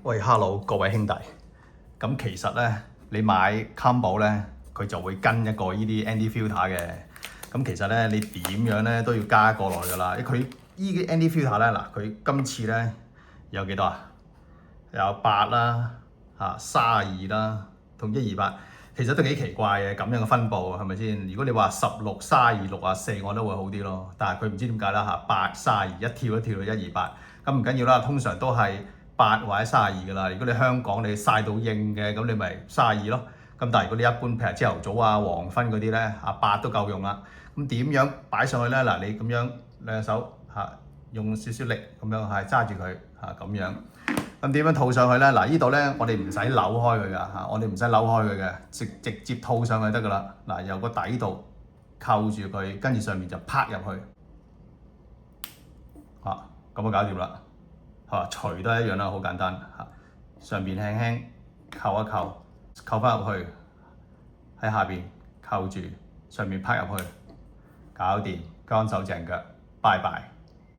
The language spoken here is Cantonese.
喂，hello 各位兄弟，咁其實咧，你買 combo 咧，佢就會跟一個呢啲 ND filter 嘅。咁其實咧，你點樣咧都要加過來㗎啦。佢依啲 ND filter 咧，嗱，佢今次咧有幾多啊？有8啦，32啦，同128，其實都幾奇怪嘅咁樣嘅分佈，係咪先？如果你話16、32、64，我都會好啲咯。但係佢唔知點解啦8、32一跳到128，咁唔緊要啦，通常都係8或者32㗎啦。如果你香港你曬到應嘅，咁你咪32咯。咁但係如果你一般譬如朝頭早啊、黃昏嗰啲咧，8都夠用啦。咁點樣擺上去咧？嗱，你咁樣兩隻手用少少力咁樣揸住佢咁樣。咁點樣套上去咧？嗱，呢度咧我哋唔使扭開佢㗎我哋唔使扭開佢嘅，直接套上去得㗎啦。嗱，由個底度扣住佢，跟住上面就拍入去，咁就搞掂啦。除都係一樣啦，好簡單上邊輕輕扣一扣，扣翻入去，喺下邊扣住，上面拍入去，搞掂，乾手淨腳，拜拜。